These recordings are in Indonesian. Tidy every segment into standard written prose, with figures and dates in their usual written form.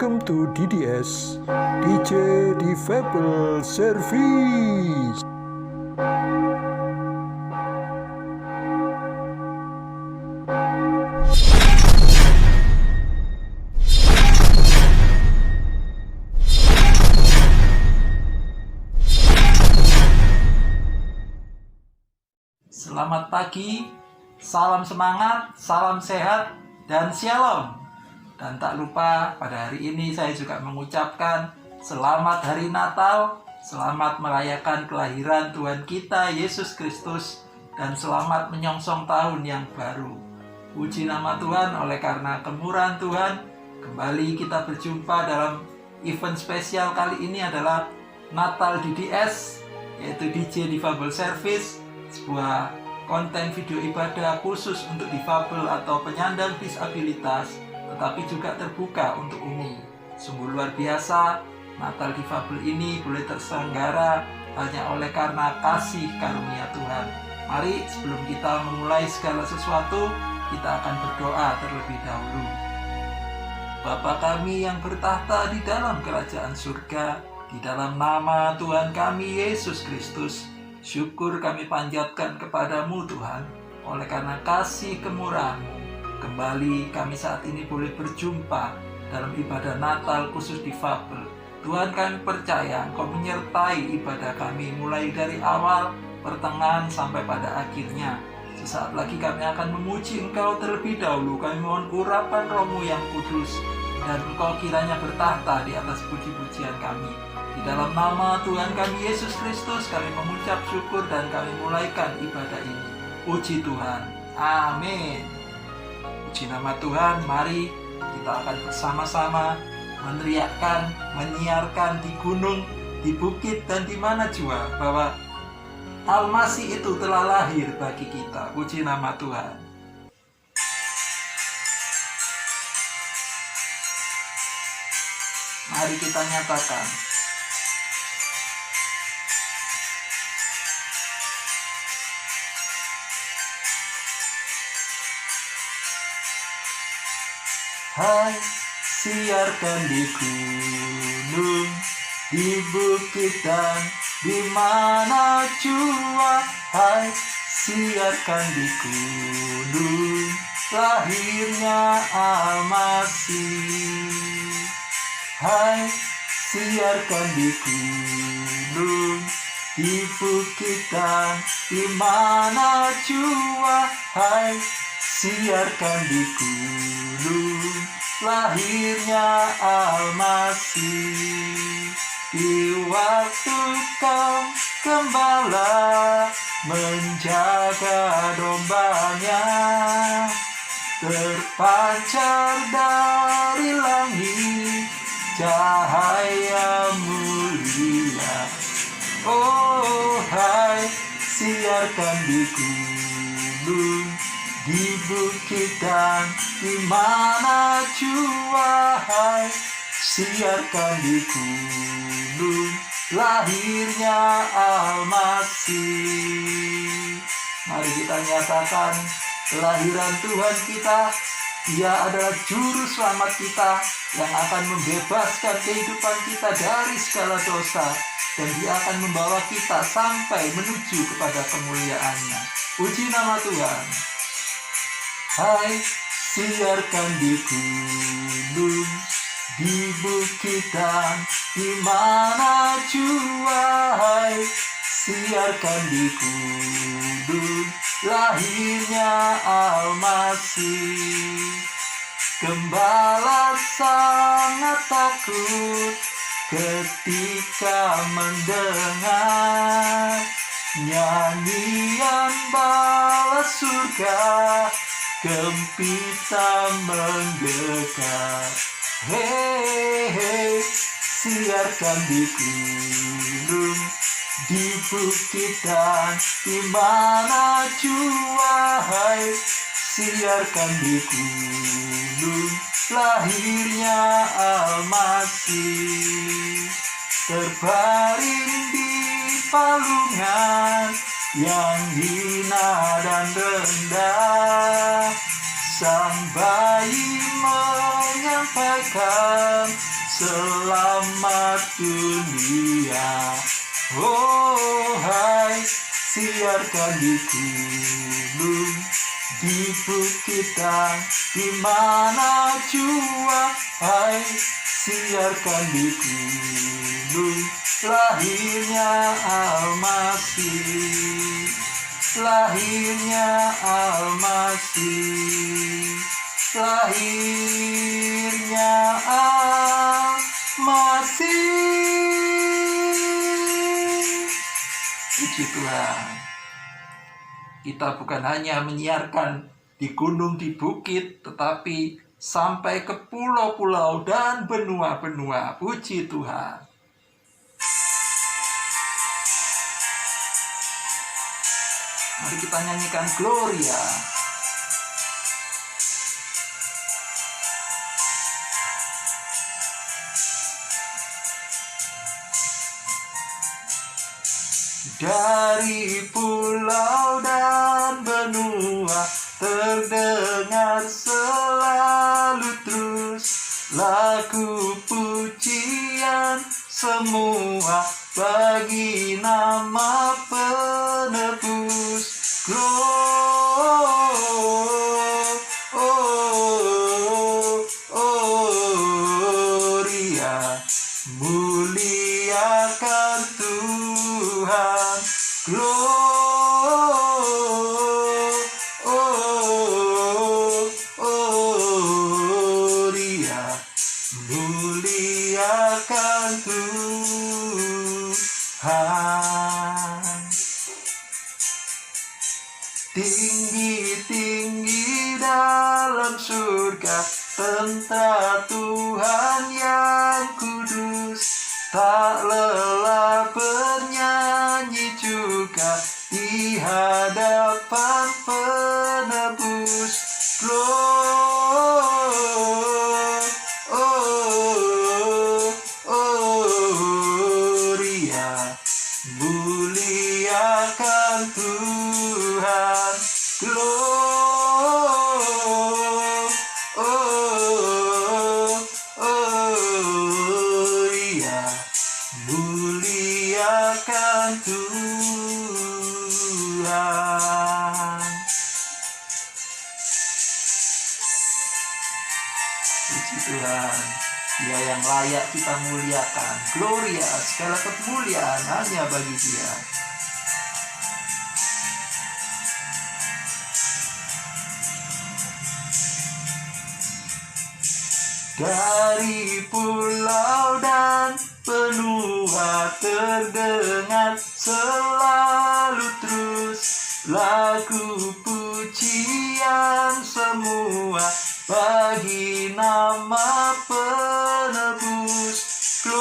Welcome to DDS, DJ Difabel Service. Selamat pagi, salam semangat, salam sehat, dan shalom. Dan tak lupa pada hari ini saya juga mengucapkan selamat hari Natal, selamat merayakan kelahiran Tuhan kita Yesus Kristus, dan selamat menyongsong tahun yang baru. Puji nama Tuhan, oleh karena kemurahan Tuhan, kembali kita berjumpa dalam event spesial kali ini adalah Natal DDS, yaitu DJ Difabel Service, sebuah konten video ibadah khusus untuk difabel atau penyandang disabilitas, tetapi juga terbuka untuk umum. Sungguh luar biasa, Natal difabel ini boleh terselenggara hanya oleh karena kasih karunia Tuhan. Mari sebelum kita memulai segala sesuatu, kita akan berdoa terlebih dahulu. Bapa kami yang bertahta di dalam kerajaan surga, di dalam nama Tuhan kami Yesus Kristus, syukur kami panjatkan kepadamu Tuhan, oleh karena kasih kemurahan-Mu. Kembali kami saat ini boleh berjumpa dalam ibadah Natal khusus difabel. Tuhan, kami percaya Engkau menyertai ibadah kami mulai dari awal, pertengahan sampai pada akhirnya. Sesaat lagi kami akan memuji Engkau terlebih dahulu. Kami mohon urapan Roh-Mu yang kudus, dan Engkau kiranya bertahta di atas puji-pujian kami. Di dalam nama Tuhan kami Yesus Kristus, kami mengucap syukur dan kami mulaikan ibadah ini. Puji Tuhan. Amin. Puji nama Tuhan, mari kita akan bersama-sama meneriakkan, menyiarkan di gunung, di bukit, dan di mana jua bahwa Al-Masih itu telah lahir bagi kita. Puji nama Tuhan. Mari kita nyatakan, hai, siarkan di gunung, di bukit dan di mana jua. Hai, siarkan di gunung, lahirnya Al-Masih. Hai, siarkan di gunung, di bukit dan di mana jua. Hai, siarkan di gunung, lahirnya Al-Masih. Di waktu kau gembala menjaga dombanya, terpancar dari langit cahaya mulia. Oh hai, siarkan di gunung, di bukit dan di mana jua. Hai, siarkan di gunung, lahirnya Al-Masih. Mari kita nyatakan kelahiran Tuhan kita. Dia adalah juru selamat kita yang akan membebaskan kehidupan kita dari segala dosa, dan Dia akan membawa kita sampai menuju kepada kemuliaan-Nya. Puji nama Tuhan. Hai, siarkan di gunung, di bukit dan di mana jua. Hai, siarkan di gunung, lahirnya Al-Masih. Gembala sangat takut ketika mendengar nyanyian bala surga, gempita menggelegar. Hei, hei, siarkan di gunung, di bukit dan di mana jua. Hai, siarkan di gunung, lahirnya Al-Masih. Terbaring di palungan yang hina dan rendah, sang bayi menyampaikan selamat dunia. Oh hai, siarkan di gunung, di bukit dan di mana jua. Hai, siarkan di gunung, lahirnya Almasih, lahirnya Almasih, lahirnya Almasih. Puji Tuhan. Kita bukan hanya menyiarkan di gunung, di bukit, tetapi sampai ke pulau-pulau dan benua-benua. Puji Tuhan. Mari kita nyanyikan Gloria. Dari pulau dan benua terdengar selalu terus lagu pujian semua bagi nama penebus. Gloria, muliakan Tuhan. Gloria, muliakan Tuhan. Tinggi-tinggi dalam surga, tentara Tuhan yang kudus, tak lelah bernyanyi juga di hadapan penebus. Gloria, muliakan Tuhan. Gloria, muliakan Tuhan. Puji Tuhan, Dia yang layak kita muliakan. Gloria, segala kemuliaan hanya bagi Dia. Dari pulau dan benua terdengar selalu terus lagu pujian semua bagi nama penebus. Gloria,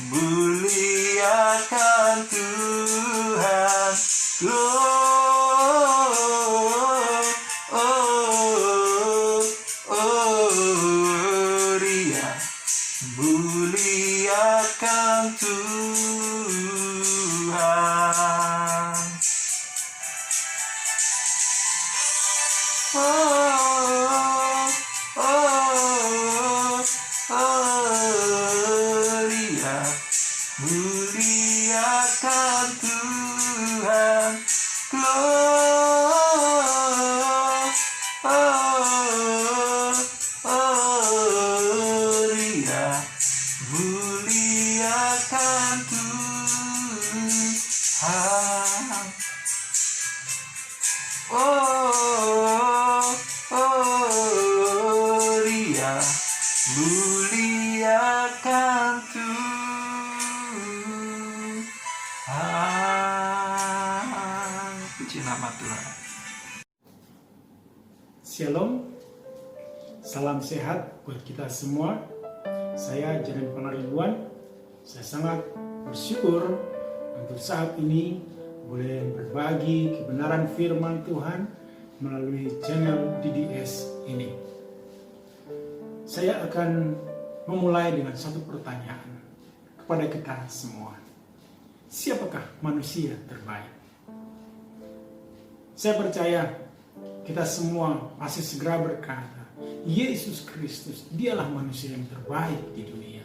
muliakan Tuhan. Gloria, muliakan Tuhan. Gloria, muliakan Tuhan. Gloria, muliakan Tuhan. Gloria, muliakan Tuhan. Puji nama Tuhan. Shalom, salam sehat buat kita semua. Saya Jaden Pangaribuan. Saya sangat bersyukur untuk saat ini boleh berbagi kebenaran firman Tuhan melalui channel DDS ini. Saya akan memulai dengan satu pertanyaan kepada kita semua. siapakah manusia terbaik? Saya percaya kita semua pasti segera berkata, Yesus Kristus, dialah manusia yang terbaik di dunia.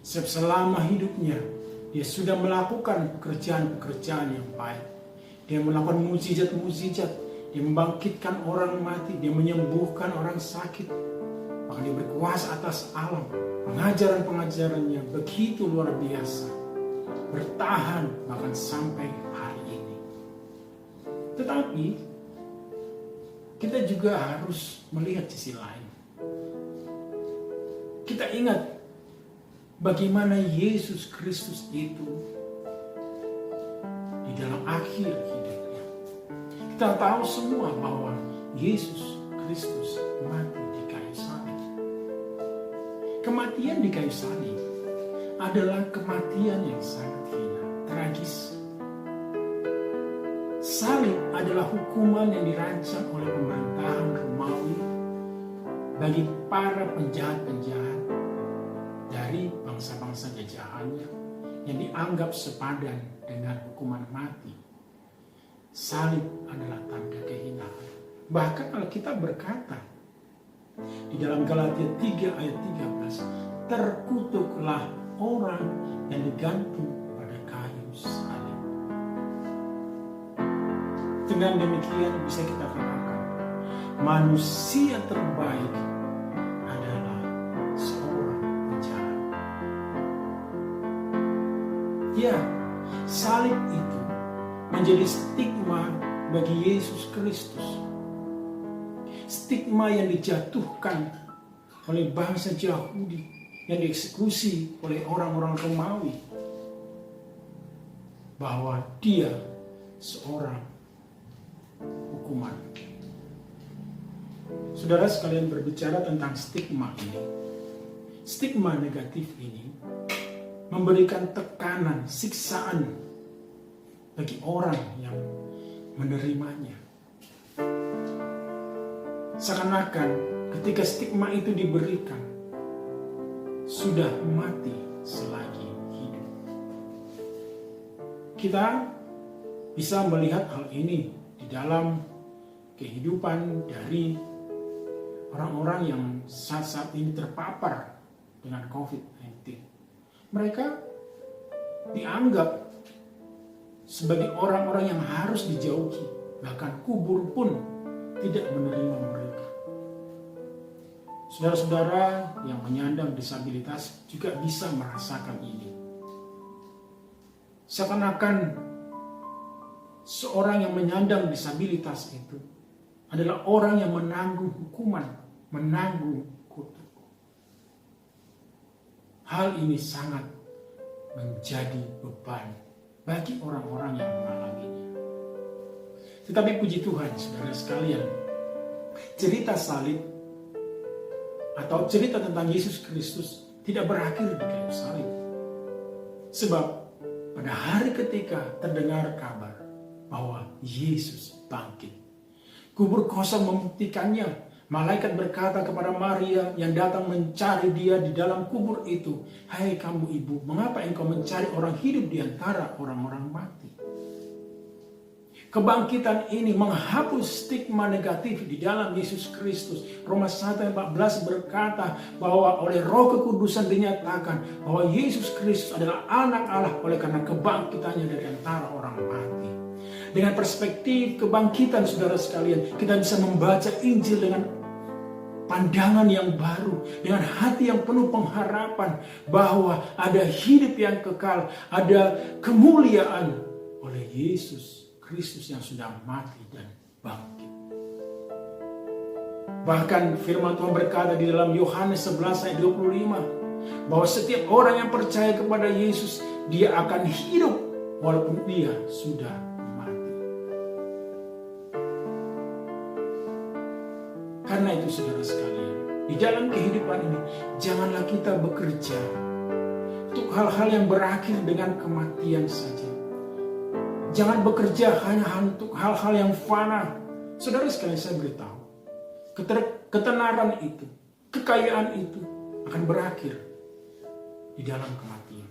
Sebab selama hidupnya, dia sudah melakukan pekerjaan-pekerjaan yang baik. Dia melakukan mukjizat-mukjizat. Dia membangkitkan orang mati. Dia menyembuhkan orang sakit. Bahkan dia berkuasa atas alam. Pengajaran-pengajarannya begitu luar biasa. Bertahan bahkan sampai hari ini. Tetapi kita juga harus melihat sisi lain. Kita ingat bagaimana Yesus Kristus itu di dalam akhir hidupnya. Kita tahu semua bahwa Yesus Kristus mati di kayu salib. Kematian di kayu salib adalah kematian yang sangat hina, tragis. Salib adalah hukuman yang dirancang oleh pemerintahan Romawi bagi para penjahat-penjahat dari bangsa-bangsa jajahannya yang dianggap sepadan dengan hukuman mati. Salib adalah tanda kehinaan. Bahkan Alkitab berkata di dalam Galatia 3 ayat 13, terkutuklah orang yang digantung pada kayu salib. Dengan demikian bisa kita katakan manusia terbaik adalah seorang penjahat. Ya, salib itu menjadi stigma bagi Yesus Kristus. Stigma yang dijatuhkan oleh bangsa Yahudi yang dieksekusi oleh orang-orang Romawi bahwa dia seorang hukuman. Saudara sekalian, berbicara tentang stigma ini. Stigma negatif ini memberikan tekanan, siksaan bagi orang yang menerimanya. Seakan-akan ketika stigma itu diberikan, sudah mati selagi hidup. Kita bisa melihat hal ini di dalam kehidupan dari orang-orang yang saat-saat ini terpapar dengan COVID-19. Mereka dianggap sebagai orang-orang yang harus dijauhi. Bahkan kubur pun tidak menerima mereka. Saudara-saudara yang menyandang disabilitas juga bisa merasakan ini. Seakan-akan seorang yang menyandang disabilitas itu adalah orang yang menanggung hukuman, menanggung kutuk. Hal ini sangat menjadi beban bagi orang-orang yang mengalaminya. Tetapi puji Tuhan, saudara sekalian, cerita salib atau cerita tentang Yesus Kristus tidak berakhir di kayu salib. Sebab pada hari ketika terdengar kabar bahwa Yesus bangkit, kubur kosong membuktikannya. Malaikat berkata kepada Maria yang datang mencari dia di dalam kubur itu, "Hai kamu ibu, mengapa engkau mencari orang hidup di antara orang-orang mati?" Kebangkitan ini menghapus stigma negatif di dalam Yesus Kristus. Roma 1:14 berkata bahwa oleh Roh Kekudusan dinyatakan bahwa Yesus Kristus adalah anak Allah oleh karena kebangkitannya dari antara orang mati. Dengan perspektif kebangkitan, saudara sekalian, kita bisa membaca Injil dengan pandangan yang baru, dengan hati yang penuh pengharapan bahwa ada hidup yang kekal, ada kemuliaan oleh Yesus Kristus yang sudah mati dan bangkit. Bahkan firman Tuhan berkata di dalam Yohanes 11 ayat 25 bahwa setiap orang yang percaya kepada Yesus, dia akan hidup walaupun dia sudah mati. Karena itu saudara sekalian, di dalam kehidupan ini janganlah kita bekerja untuk hal-hal yang berakhir dengan kematian saja. Jangan bekerja hanya untuk hal-hal yang fana. Saudara sekalian, saya beritahu, ketenaran itu, kekayaan itu akan berakhir di dalam kematian.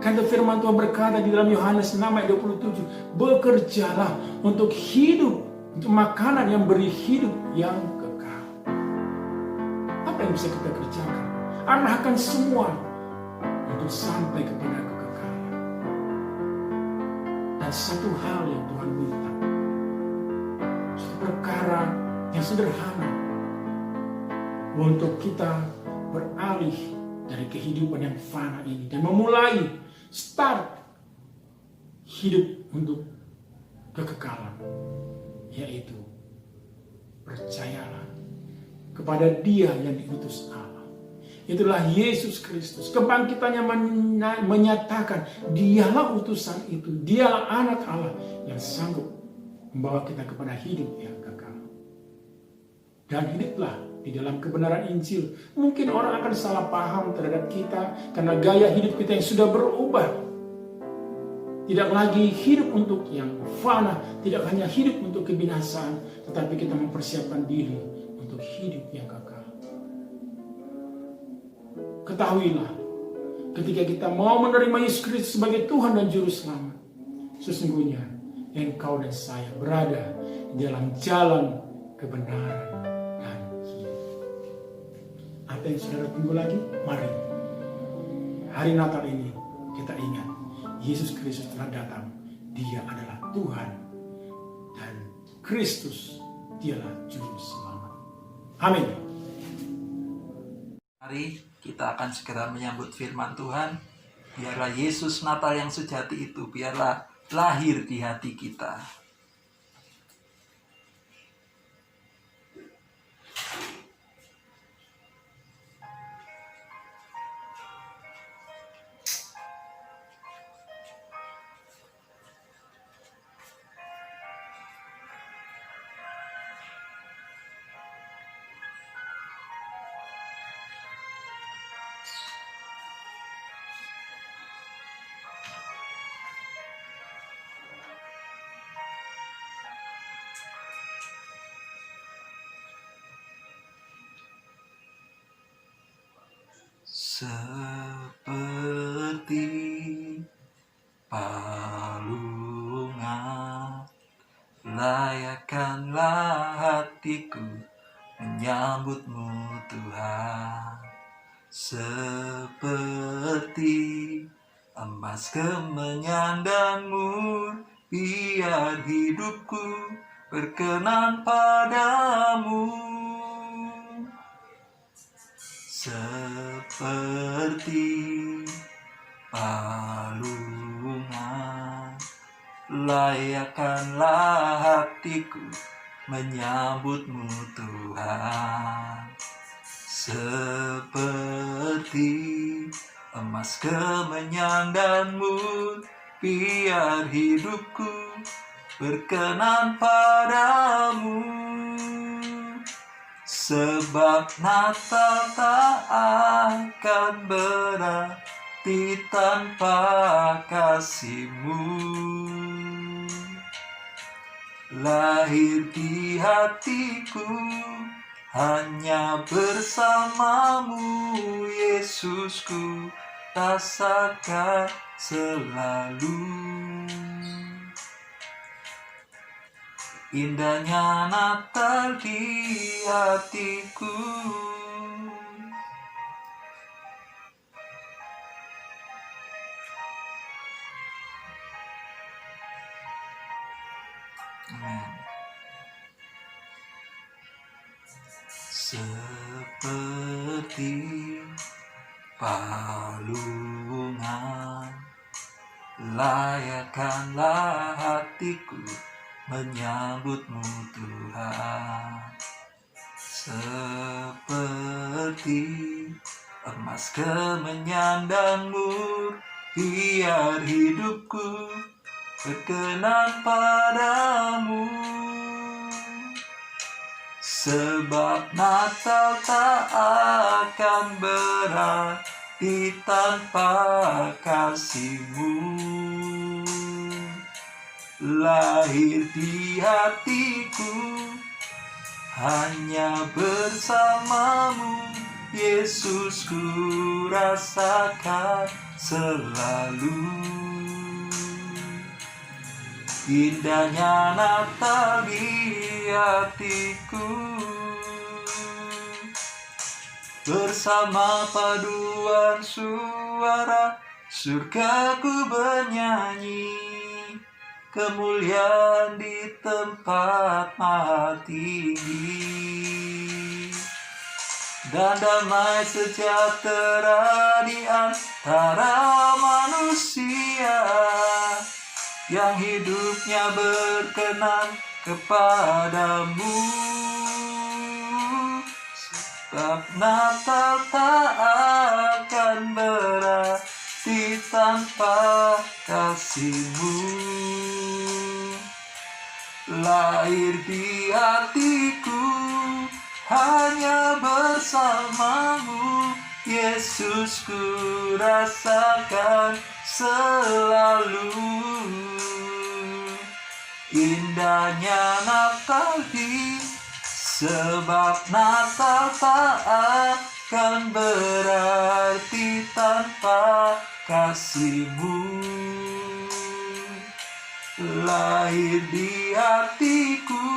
Karena firman Tuhan berkata di dalam Yohanes 6 ayat 27, bekerjalah untuk hidup, untuk makanan yang beri hidup yang kekal. Apa yang bisa kita kerjakan? Arahkan semua untuk sampai kepada kekekalan. Dan satu hal yang Tuhan minta, satu perkara yang sederhana, untuk kita beralih dari kehidupan yang fana ini dan memulai start hidup untuk kekekalan, yaitu percayalah kepada Dia yang diutus Allah. Itulah Yesus Kristus. Kebangkitannya menyatakan Dialah utusan itu, Dialah anak Allah yang sanggup membawa kita kepada hidup yang kekal. Dan hiduplah di dalam kebenaran Injil. Mungkin orang akan salah paham terhadap kita karena gaya hidup kita yang sudah berubah. Tidak lagi hidup untuk yang fana, tidak hanya hidup untuk kebinasaan, tetapi kita mempersiapkan diri untuk hidup yang kekal. Ketahuilah, ketika kita mau menerima Yesus Kristus sebagai Tuhan dan Juru Selamat, sesungguhnya engkau dan saya berada di dalam jalan kebenaran. Apa yang saudara tunggu lagi? Mari hari Natal ini kita ingat Yesus Kristus telah datang. Dia adalah Tuhan dan Kristus dialah Juru Selamat. Amin. Mari kita akan segera menyambut firman Tuhan. Biarlah Yesus Natal yang sejati itu, biarlah lahir di hati kita. Seperti palungan, layakkanlah hatiku menyambutmu Tuhan. Seperti emas kemenyan dan mur, biar hidupku berkenan padamu. Seperti palungan, layakkanlah hatiku menyambutmu Tuhan. Seperti emas kemenyan dan mur, biar hidupku berkenan padamu. Sebab Natal tak akan berarti tanpa kasih-Mu. Lahir di hatiku hanya bersama-Mu, Yesusku, rasakan selalu. Indahnya Natal di hatiku. Amin. Seperti palungan, layakkanlah hatiku menyambutmu Tuhan. Seperti emas kemenyan dan mur, biar hidupku berkenan padamu. Sebab Natal tak akan berarti tanpa kasih-Mu. Lahir di hatiku hanya bersama-Mu, Yesus ku rasakan selalu. Indahnya Natal di hatiku, bersama paduan suara surgaku bernyanyi, kemuliaan di tempat maha tinggi, dan damai sejahtera di antara manusia yang hidupnya berkenan kepadamu. Sebab Natal tak akan berarti tanpa kasih-Mu. Lahir di hatiku hanya bersama-Mu, Yesus ku rasakan selalu. Indahnya Natal sebab Natal tak akan berarti tanpa kasih-Mu. Lahir di hatiku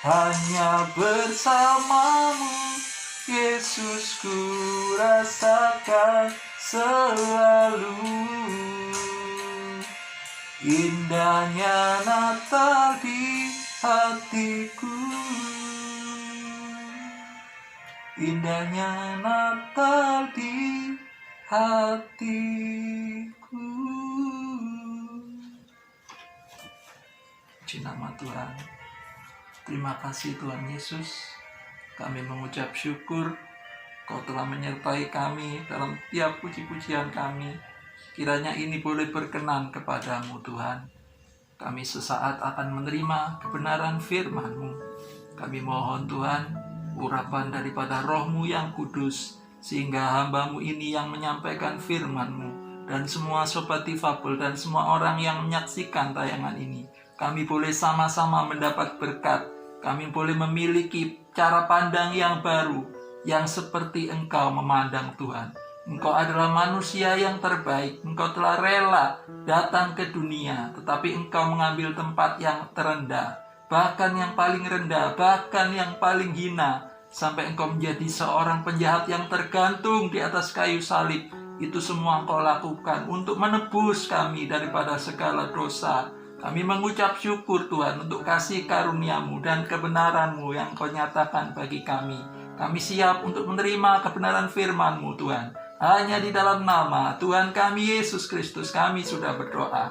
hanya bersama-Mu, Yesus ku rasakan selalu. Indahnya Natal di hatiku, indahnya Natal di hatiku. Puji nama Tuhan. Terima kasih Tuhan Yesus. Kami mengucap syukur Kau telah menyertai kami dalam tiap puji-pujian kami. Kiranya ini boleh berkenan kepadamu Tuhan. Kami sesaat akan menerima kebenaran firman-Mu. Kami mohon Tuhan, urapan daripada Roh-Mu yang kudus, sehingga hamba-Mu ini yang menyampaikan firman-Mu, dan semua sobat difabel dan semua orang yang menyaksikan tayangan ini, kami boleh sama-sama mendapat berkat. Kami boleh memiliki cara pandang yang baru, yang seperti Engkau memandang Tuhan. Engkau adalah manusia yang terbaik. Engkau telah rela datang ke dunia, tetapi Engkau mengambil tempat yang terendah, bahkan yang paling rendah, bahkan yang paling hina, sampai Engkau menjadi seorang penjahat yang tergantung di atas kayu salib. Itu semua Engkau lakukan untuk menebus kami daripada segala dosa. Kami mengucap syukur Tuhan untuk kasih karunia-Mu dan kebenaran-Mu yang Kau nyatakan bagi kami. Kami siap untuk menerima kebenaran firman-Mu Tuhan. Hanya di dalam nama Tuhan kami Yesus Kristus kami sudah berdoa.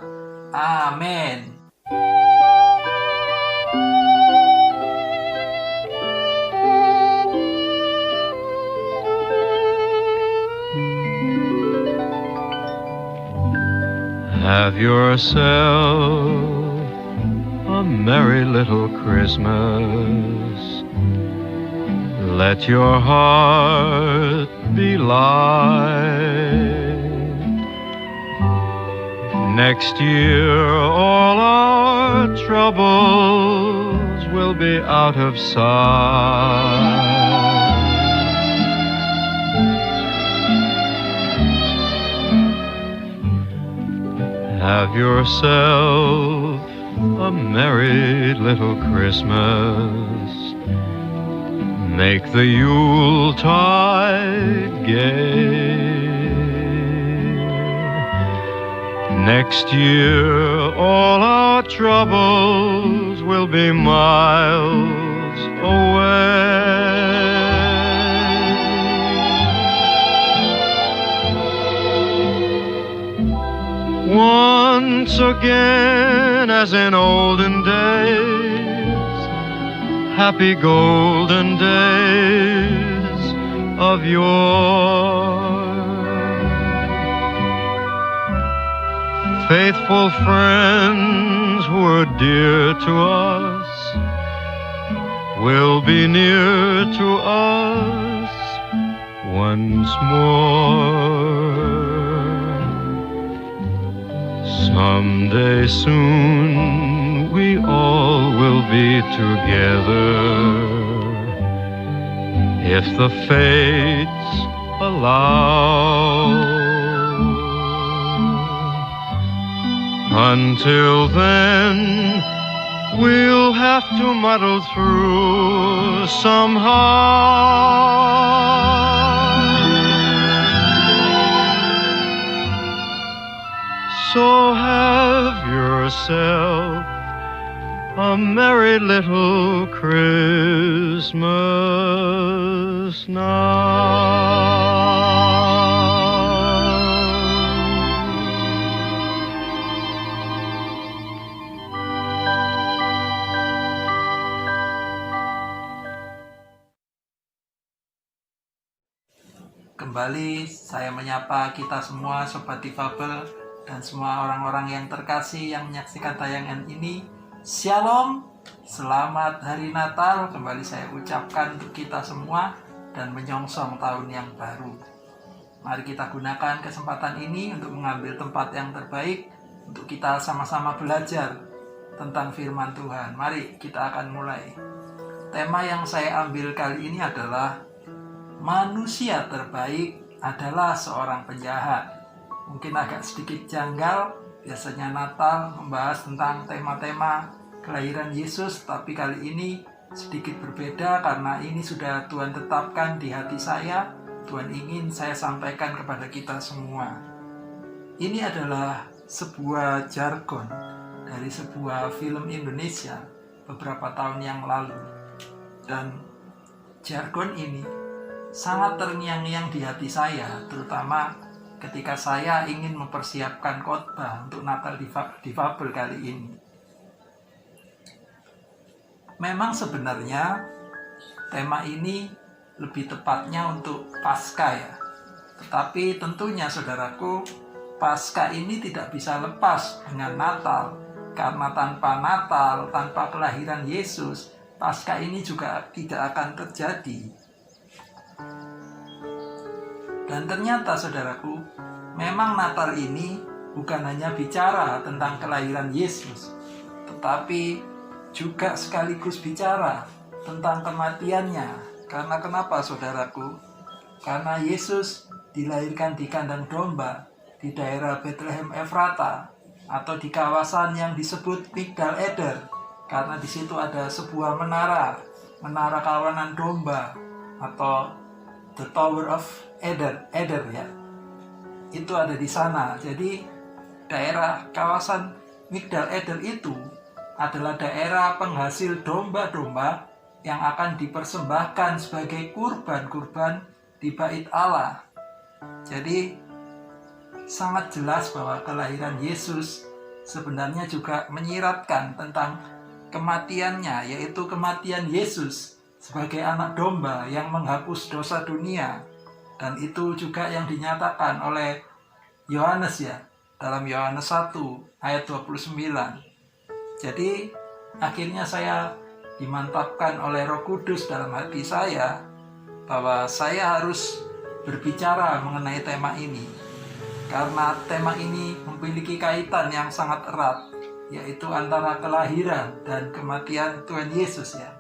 Amin. Have yourself a merry little Christmas. Let your heart be light. Next year all our troubles will be out of sight. Have yourself a merry little Christmas. Make the Yuletide gay. Next year all our troubles will be miles away. Once again, as in olden days, happy golden days of yore. Faithful friends who were dear to us will be near to us once more. Someday soon we all will be together if the fates allow. Until then, we'll have to muddle through somehow. So have yourself a merry little Christmas now. Kembali saya menyapa kita semua Sobat Difabel dan semua orang-orang yang terkasih yang menyaksikan tayangan ini. Shalom, selamat hari Natal kembali saya ucapkan untuk kita semua dan menyongsong tahun yang baru. Mari kita gunakan kesempatan ini untuk mengambil tempat yang terbaik untuk kita sama-sama belajar tentang firman Tuhan. Mari kita akan mulai. Tema yang saya ambil kali ini adalah manusia terbaik adalah seorang penjahat. Mungkin agak sedikit janggal, biasanya Natal membahas tentang tema-tema kelahiran Yesus, tapi kali ini sedikit berbeda karena ini sudah Tuhan tetapkan di hati saya. Tuhan ingin saya sampaikan kepada kita semua. Ini adalah sebuah jargon dari sebuah film Indonesia beberapa tahun yang lalu. Dan jargon ini sangat terngiang-ngiang di hati saya, terutama ketika saya ingin mempersiapkan khotbah untuk Natal Difabel kali ini. Memang sebenarnya tema ini lebih tepatnya untuk Paskah ya. Tetapi tentunya saudaraku, Paskah ini tidak bisa lepas dengan Natal. Karena tanpa Natal, tanpa kelahiran Yesus, Paskah ini juga tidak akan terjadi. Dan ternyata saudaraku, memang Natal ini bukan hanya bicara tentang kelahiran Yesus, tetapi juga sekaligus bicara tentang kematiannya. Karena kenapa saudaraku? Karena Yesus dilahirkan di kandang domba di daerah Bethlehem Efrata atau di kawasan yang disebut Migdal Eder, karena di situ ada sebuah menara kawanan domba atau The Tower of Eder ya. Itu ada di sana. Jadi daerah kawasan Migdal Eder itu adalah daerah penghasil domba-domba yang akan dipersembahkan sebagai kurban-kurban di Bait Allah. Jadi sangat jelas bahwa kelahiran Yesus sebenarnya juga menyiratkan tentang kematiannya, yaitu kematian Yesus sebagai anak domba yang menghapus dosa dunia. Dan itu juga yang dinyatakan oleh Yohanes ya, dalam Yohanes 1 ayat 29. Jadi akhirnya saya dimantapkan oleh Roh Kudus dalam hati saya bahwa saya harus berbicara mengenai tema ini. Karena tema ini memiliki kaitan yang sangat erat, yaitu antara kelahiran dan kematian Tuhan Yesus ya.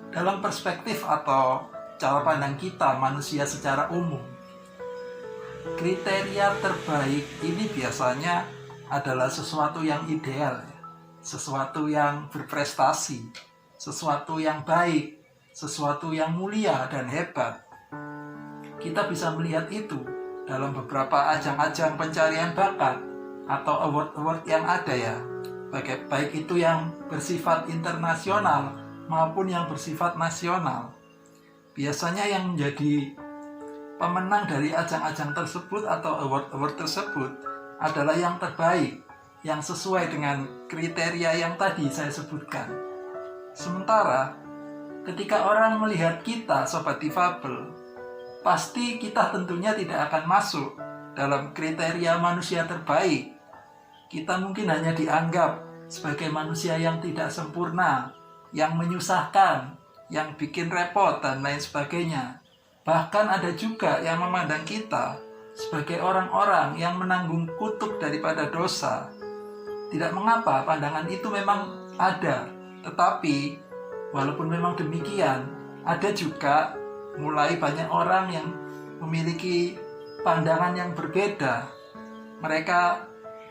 Dalam perspektif atau cara pandang kita manusia secara umum, kriteria terbaik ini biasanya adalah sesuatu yang ideal, sesuatu yang berprestasi, sesuatu yang baik, sesuatu yang mulia dan hebat. Kita bisa melihat itu dalam beberapa ajang-ajang pencarian bakat atau award-award yang ada ya, baik itu yang bersifat internasional maupun yang bersifat nasional. Biasanya yang menjadi pemenang dari ajang-ajang tersebut atau award-award tersebut adalah yang terbaik, yang sesuai dengan kriteria yang tadi saya sebutkan. Sementara ketika orang melihat kita Sobat Difabel, pasti kita tentunya tidak akan masuk dalam kriteria manusia terbaik. Kita mungkin hanya dianggap sebagai manusia yang tidak sempurna, yang menyusahkan, yang bikin repot, dan lain sebagainya. Bahkan ada juga yang memandang kita sebagai orang-orang yang menanggung kutuk daripada dosa. Tidak mengapa, pandangan itu memang ada. Tetapi, walaupun memang demikian, ada juga mulai banyak orang yang memiliki pandangan yang berbeda. Mereka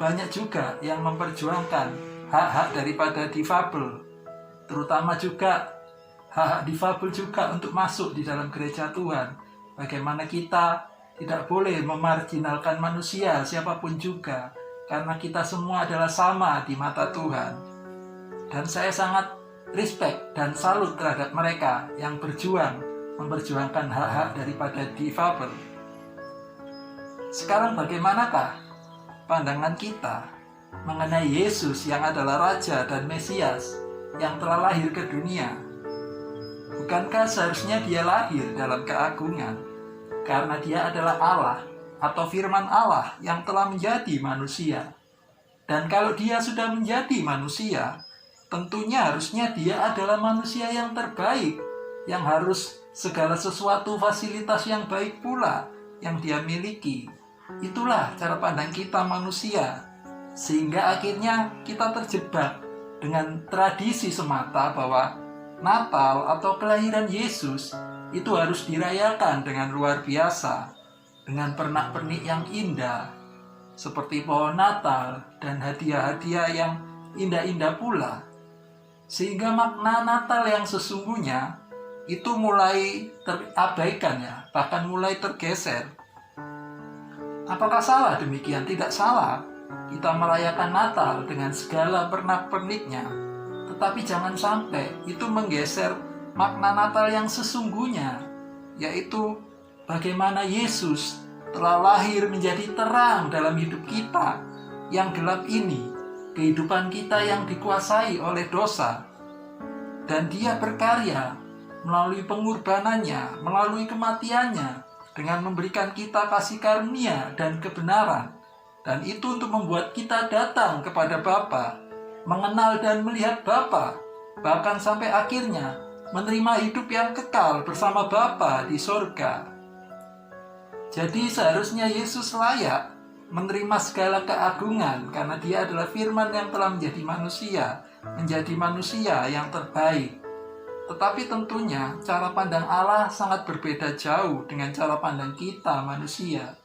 banyak juga yang memperjuangkan hak-hak daripada difabel, terutama juga hak-hak difabel juga untuk masuk di dalam gereja Tuhan. Bagaimana kita tidak boleh memarginalkan manusia siapapun juga, karena kita semua adalah sama di mata Tuhan. Dan saya sangat respect dan salut terhadap mereka yang memperjuangkan hak-hak daripada difabel. Sekarang bagaimanakah pandangan kita mengenai Yesus yang adalah Raja dan Mesias yang telah lahir ke dunia? Bukankah seharusnya dia lahir dalam keagungan karena dia adalah Allah atau firman Allah yang telah menjadi manusia? Dan kalau dia sudah menjadi manusia, tentunya harusnya dia adalah manusia yang terbaik, yang harus segala sesuatu fasilitas yang baik pula yang dia miliki. Itulah cara pandang kita manusia, sehingga akhirnya kita terjebak dengan tradisi semata bahwa Natal atau kelahiran Yesus itu harus dirayakan dengan luar biasa, dengan pernak-pernik yang indah, seperti pohon Natal dan hadiah-hadiah yang indah-indah pula. Sehingga makna Natal yang sesungguhnya itu mulai terabaikan ya, bahkan mulai tergeser. Apakah salah demikian? Tidak salah. Kita merayakan Natal dengan segala pernak-perniknya. Tetapi jangan sampai itu menggeser makna Natal yang sesungguhnya, yaitu bagaimana Yesus telah lahir menjadi terang dalam hidup kita yang gelap ini, kehidupan kita yang dikuasai oleh dosa. Dan dia berkarya melalui pengorbanannya, melalui kematiannya, dengan memberikan kita kasih karunia dan kebenaran. Dan itu untuk membuat kita datang kepada Bapa, mengenal dan melihat Bapa, bahkan sampai akhirnya menerima hidup yang kekal bersama Bapa di sorga. Jadi seharusnya Yesus layak menerima segala keagungan karena dia adalah firman yang telah menjadi manusia yang terbaik. Tetapi tentunya cara pandang Allah sangat berbeda jauh dengan cara pandang kita manusia.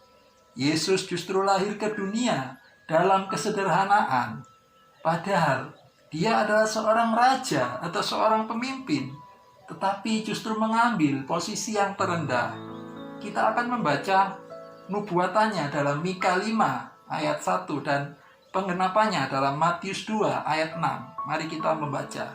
Yesus justru lahir ke dunia dalam kesederhanaan. Padahal dia adalah seorang raja atau seorang pemimpin, tetapi justru mengambil posisi yang terendah. Kita akan membaca nubuatannya dalam Mika 5 ayat 1 dan penggenapannya dalam Matius 2 ayat 6. Mari kita membaca.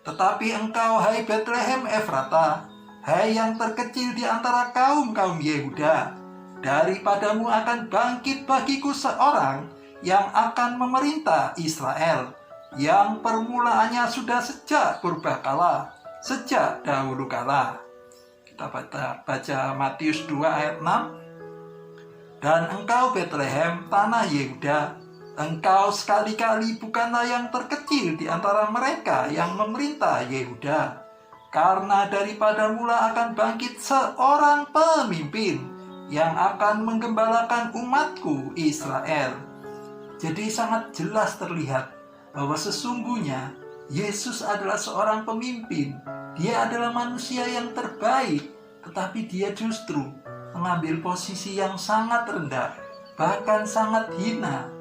Tetapi engkau, hai Betlehem Efrata, hai yang terkecil di antara kaum-kaum Yehuda, daripadamu akan bangkit bagiku seorang yang akan memerintah Israel, yang permulaannya sudah sejak purbakala, sejak dahulu kala. Kita baca Matius 2 ayat 6. Dan engkau Betlehem, tanah Yehuda, engkau sekali-kali bukanlah yang terkecil di antara mereka yang memerintah Yehuda, karena daripada mula akan bangkit seorang pemimpin yang akan menggembalakan umatku Israel. Jadi sangat jelas terlihat bahwa sesungguhnya Yesus adalah seorang pemimpin. Dia adalah manusia yang terbaik, tetapi dia justru mengambil posisi yang sangat rendah, bahkan sangat hina.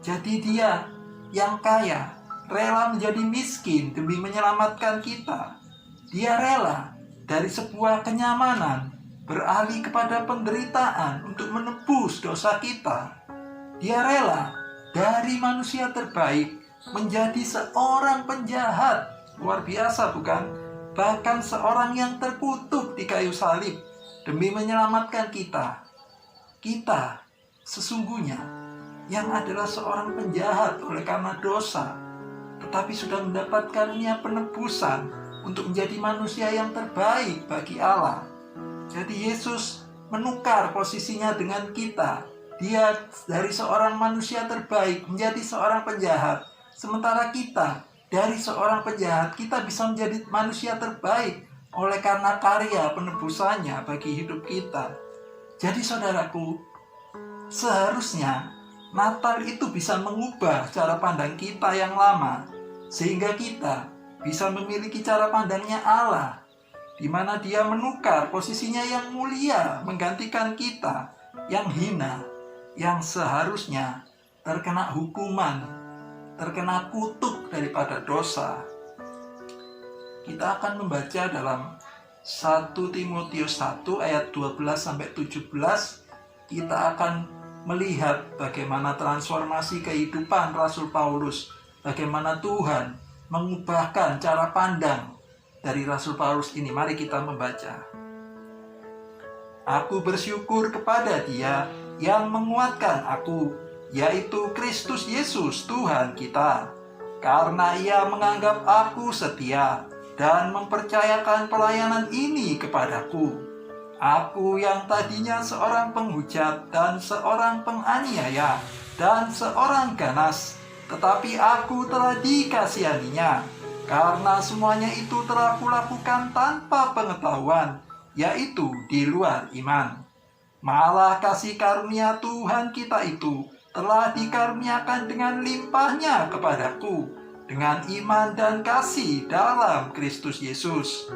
Jadi dia yang kaya rela menjadi miskin demi menyelamatkan kita. Dia rela dari sebuah kenyamanan beralih kepada penderitaan untuk menebus dosa kita. Dia rela dari manusia terbaik menjadi seorang penjahat. Luar biasa bukan? Bahkan seorang yang terkutuk di kayu salib demi menyelamatkan kita. Kita sesungguhnya yang adalah seorang penjahat oleh karena dosa, tetapi sudah mendapat karunia penebusan untuk menjadi manusia yang terbaik bagi Allah. Jadi Yesus menukar posisinya dengan kita. Dia dari seorang manusia terbaik menjadi seorang penjahat, sementara kita dari seorang penjahat kita bisa menjadi manusia terbaik oleh karena karya penebusannya bagi hidup kita. Jadi saudaraku, seharusnya Natal itu bisa mengubah cara pandang kita yang lama, sehingga kita bisa memiliki cara pandangnya Allah, di mana Dia menukar posisinya yang mulia menggantikan kita yang hina, yang seharusnya terkena hukuman, terkena kutuk daripada dosa. Kita akan membaca dalam 1 Timotius 1 ayat 12-17. Kita akan melihat bagaimana transformasi kehidupan Rasul Paulus, bagaimana Tuhan mengubahkan cara pandang dari Rasul Paulus ini. Mari kita membaca. Aku bersyukur kepada Dia yang menguatkan aku, yaitu Kristus Yesus Tuhan kita, karena Ia menganggap aku setia dan mempercayakan pelayanan ini kepadaku. Aku yang tadinya seorang penghujat dan seorang penganiaya dan seorang ganas, tetapi aku telah dikasihaninya, karena semuanya itu telah kulakukan tanpa pengetahuan, yaitu di luar iman. Malah kasih karunia Tuhan kita itu telah dikaruniakan dengan limpahnya kepadaku, dengan iman dan kasih dalam Kristus Yesus.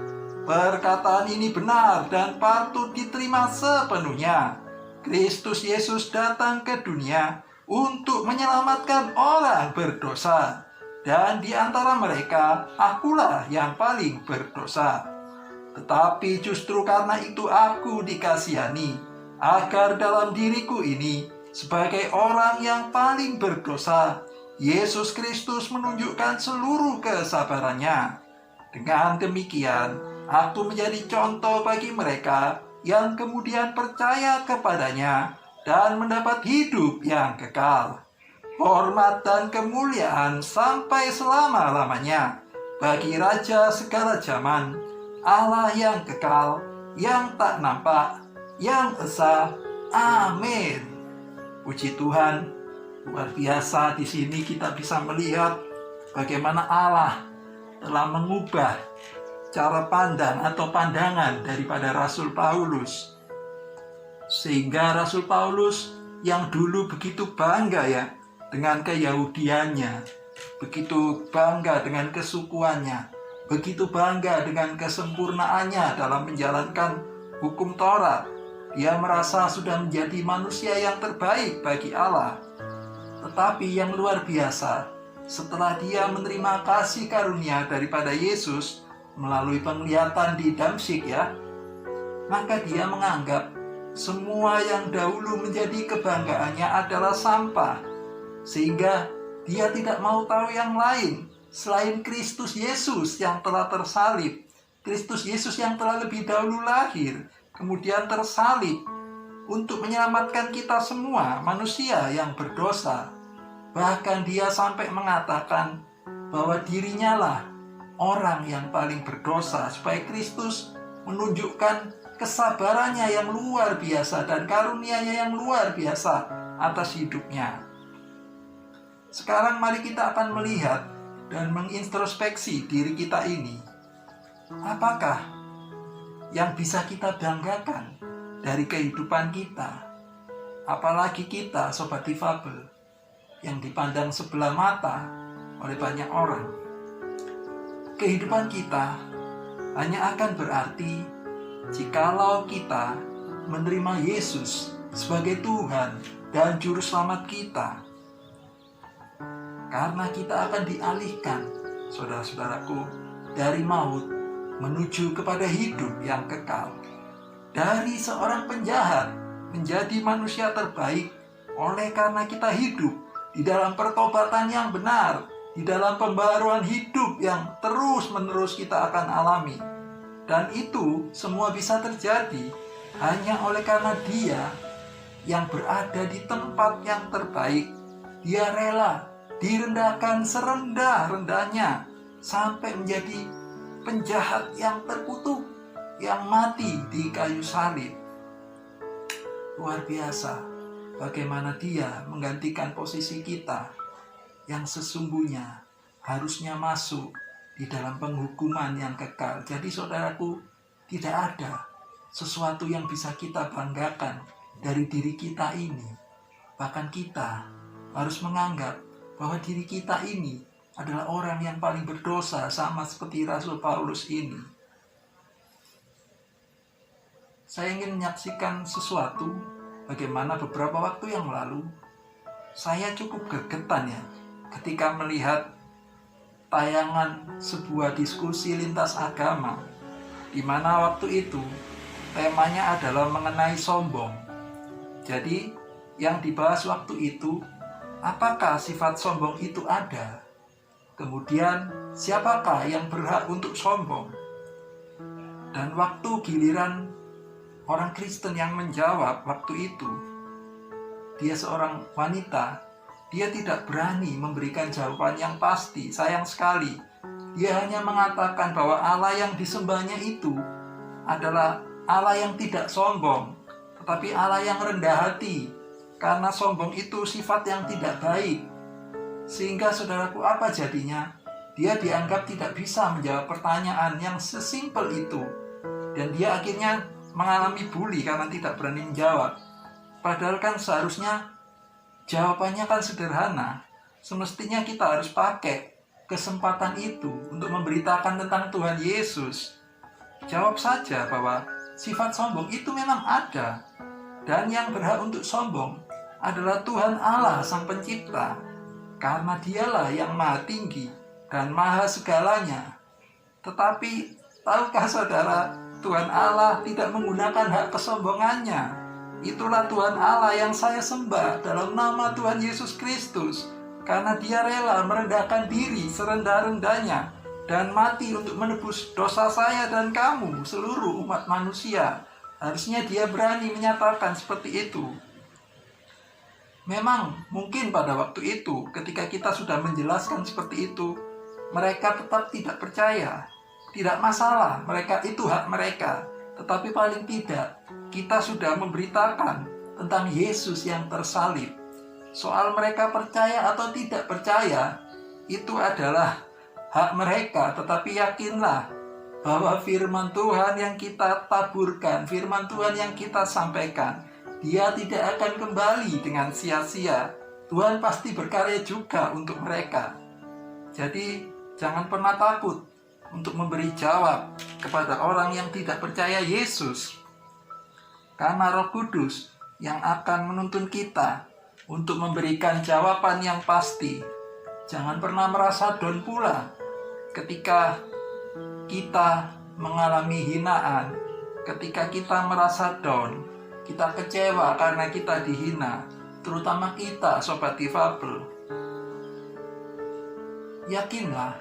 Perkataan ini benar dan patut diterima sepenuhnya. Kristus Yesus datang ke dunia untuk menyelamatkan orang berdosa, dan di antara mereka akulah yang paling berdosa. Tetapi justru karena itu aku dikasihani, agar dalam diriku ini sebagai orang yang paling berdosa, Yesus Kristus menunjukkan seluruh kesabarannya. Dengan demikian, aku menjadi contoh bagi mereka yang kemudian percaya kepadanya dan mendapat hidup yang kekal. Hormat dan kemuliaan sampai selama-lamanya bagi Raja segala zaman, Allah yang kekal, yang tak nampak, yang esa. Amin. Puji Tuhan, luar biasa. Di sini kita bisa melihat bagaimana Allah telah mengubah cara pandang atau pandangan daripada Rasul Paulus, sehingga Rasul Paulus yang dulu begitu bangga ya dengan keyahudiannya, begitu bangga dengan kesukuannya, begitu bangga dengan kesempurnaannya dalam menjalankan hukum Taurat. Dia merasa sudah menjadi manusia yang terbaik bagi Allah. Tetapi yang luar biasa, setelah dia menerima kasih karunia daripada Yesus melalui penglihatan di Damsyik ya, maka dia menganggap semua yang dahulu menjadi kebanggaannya adalah sampah, sehingga dia tidak mau tahu yang lain selain Kristus Yesus yang telah tersalib, Kristus Yesus yang telah lebih dahulu lahir, kemudian tersalib untuk menyelamatkan kita semua manusia yang berdosa. Bahkan dia sampai mengatakan bahwa dirinya lah orang yang paling berdosa, supaya Kristus menunjukkan kesabarannya yang luar biasa dan karunia-Nya yang luar biasa atas hidupnya. Sekarang mari kita akan melihat dan mengintrospeksi diri kita ini. Apakah yang bisa kita banggakan dari kehidupan kita? Apalagi kita, sobat difabel, yang dipandang sebelah mata oleh banyak orang. Kehidupan kita hanya akan berarti jikalau kita menerima Yesus sebagai Tuhan dan Juru Selamat kita. Karena kita akan dialihkan, saudara-saudaraku, dari maut menuju kepada hidup yang kekal. Dari seorang penjahat menjadi manusia terbaik oleh karena kita hidup di dalam pertobatan yang benar, di dalam pembaruan hidup yang terus-menerus kita akan alami. Dan itu semua bisa terjadi hanya oleh karena Dia yang berada di tempat yang terbaik. Dia rela direndahkan serendah-rendahnya sampai menjadi penjahat yang terkutuk, yang mati di kayu salib. Luar biasa bagaimana Dia menggantikan posisi kita yang sesungguhnya harusnya masuk di dalam penghukuman yang kekal. Jadi saudaraku, tidak ada sesuatu yang bisa kita banggakan dari diri kita ini. Bahkan kita harus menganggap bahwa diri kita ini adalah orang yang paling berdosa, sama seperti Rasul Paulus ini. Saya ingin menyaksikan sesuatu, bagaimana beberapa waktu yang lalu saya cukup gergetan ya ketika melihat tayangan sebuah diskusi lintas agama, di mana waktu itu temanya adalah mengenai sombong. Jadi yang dibahas waktu itu, apakah sifat sombong itu ada? Kemudian siapakah yang berhak untuk sombong? Dan waktu giliran orang Kristen yang menjawab waktu itu, dia seorang wanita, dia tidak berani memberikan jawaban yang pasti. Sayang sekali, dia hanya mengatakan bahwa Allah yang disembahnya itu adalah Allah yang tidak sombong, tetapi Allah yang rendah hati, karena sombong itu sifat yang tidak baik. Sehingga saudaraku, apa jadinya? Dia dianggap tidak bisa menjawab pertanyaan yang sesimpel itu, dan dia akhirnya mengalami bully karena tidak berani menjawab. Padahal kan seharusnya jawabannya kan sederhana. Semestinya kita harus pakai kesempatan itu untuk memberitakan tentang Tuhan Yesus. Jawab saja bahwa sifat sombong itu memang ada, dan yang berhak untuk sombong adalah Tuhan Allah Sang Pencipta, karena dialah yang maha tinggi dan maha segalanya. Tetapi tahukah saudara, Tuhan Allah tidak menggunakan hak kesombongannya. Itulah Tuhan Allah yang saya sembah dalam nama Tuhan Yesus Kristus, karena dia rela merendahkan diri serendah-rendahnya dan mati untuk menebus dosa saya dan kamu, seluruh umat manusia. Harusnya dia berani menyatakan seperti itu. Memang mungkin pada waktu itu, ketika kita sudah menjelaskan seperti itu, mereka tetap tidak percaya. Tidak masalah, mereka itu hak mereka. Tetapi paling tidak, kita sudah memberitakan tentang Yesus yang tersalib. Soal mereka percaya atau tidak percaya, itu adalah hak mereka. Tetapi yakinlah bahwa firman Tuhan yang kita taburkan, firman Tuhan yang kita sampaikan, dia tidak akan kembali dengan sia-sia. Tuhan pasti berkarya juga untuk mereka. Jadi jangan pernah takut untuk memberi jawab kepada orang yang tidak percaya Yesus. Karena Roh Kudus yang akan menuntun kita untuk memberikan jawaban yang pasti. Jangan pernah merasa down pula ketika kita mengalami hinaan, ketika kita merasa down, kita kecewa karena kita dihina, terutama kita sobat difabel. Yakinlah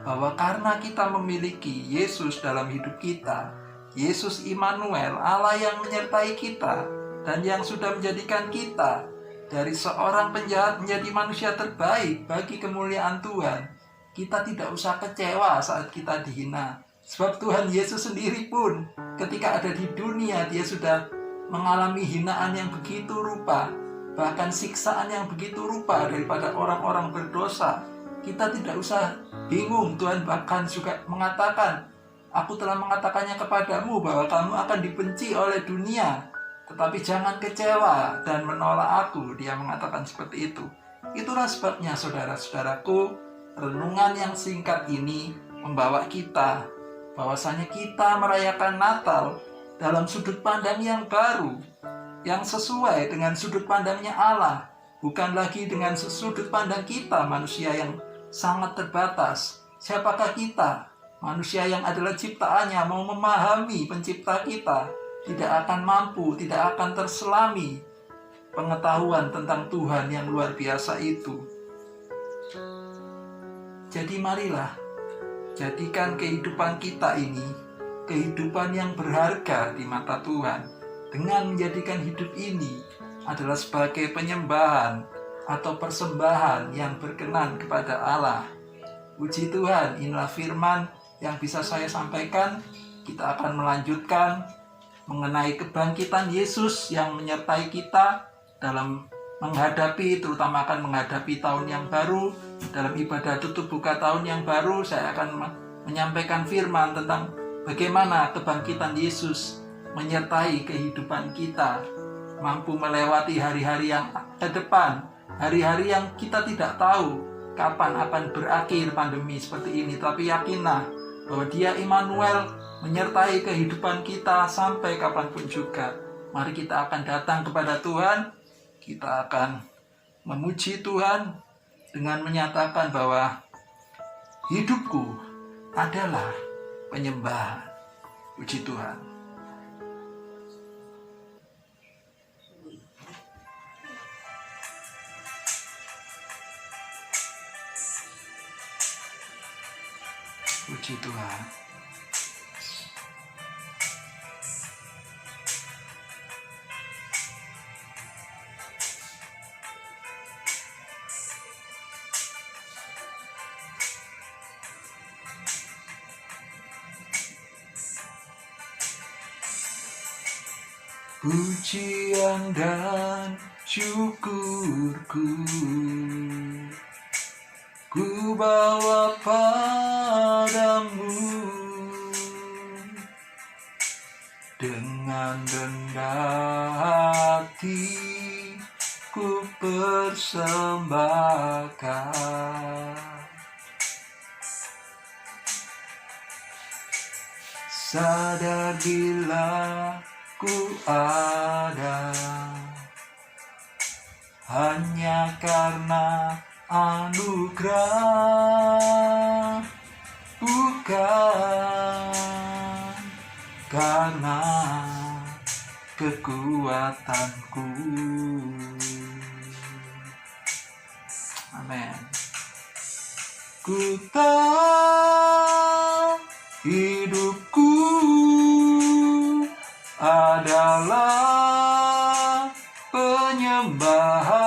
bahwa karena kita memiliki Yesus dalam hidup kita, Yesus Immanuel, Allah yang menyertai kita dan yang sudah menjadikan kita dari seorang penjahat menjadi manusia terbaik bagi kemuliaan Tuhan, kita tidak usah kecewa saat kita dihina. Sebab Tuhan Yesus sendiri pun ketika ada di dunia, dia sudah mengalami hinaan yang begitu rupa, bahkan siksaan yang begitu rupa daripada orang-orang berdosa. Kita tidak usah bingung. Tuhan bahkan juga mengatakan, aku telah mengatakannya kepadamu bahwa kamu akan dibenci oleh dunia, tetapi jangan kecewa dan menolak aku. Dia mengatakan seperti itu. Itulah sebabnya saudara-saudaraku, renungan yang singkat ini membawa kita bahwasanya kita merayakan Natal dalam sudut pandang yang baru, yang sesuai dengan sudut pandangnya Allah, bukan lagi dengan sudut pandang kita manusia yang sangat terbatas. Siapakah kita? Manusia yang adalah ciptaannya, mau memahami pencipta kita, tidak akan mampu, tidak akan terselami pengetahuan tentang Tuhan yang luar biasa itu. Jadi marilah, jadikan kehidupan kita ini kehidupan yang berharga di mata Tuhan, dengan menjadikan hidup ini adalah sebagai penyembahan atau persembahan yang berkenan kepada Allah. Puji Tuhan, inilah firman yang bisa saya sampaikan. Kita akan melanjutkan mengenai kebangkitan Yesus yang menyertai kita dalam menghadapi, terutama akan menghadapi tahun yang baru. Dalam ibadah tutup buka tahun yang baru, saya akan menyampaikan firman tentang bagaimana kebangkitan Yesus menyertai kehidupan kita, mampu melewati hari-hari yang ke depan, hari-hari yang kita tidak tahu kapan akan berakhir pandemi seperti ini, tapi yakinlah bahwa Dia Immanuel menyertai kehidupan kita sampai kapanpun juga. Mari kita akan datang kepada Tuhan, kita akan memuji Tuhan dengan menyatakan bahwa hidupku adalah penyembahan. Puji Tuhan. Puji Tuhan. Pujian dan syukurku ku bawa padamu, dengan rendah hati ku persembahkan. Sadar bila ku ada hanya karena anugerah, bukan karena kekuatanku. Amin. Ku tahu hidupku adalah penyembahan.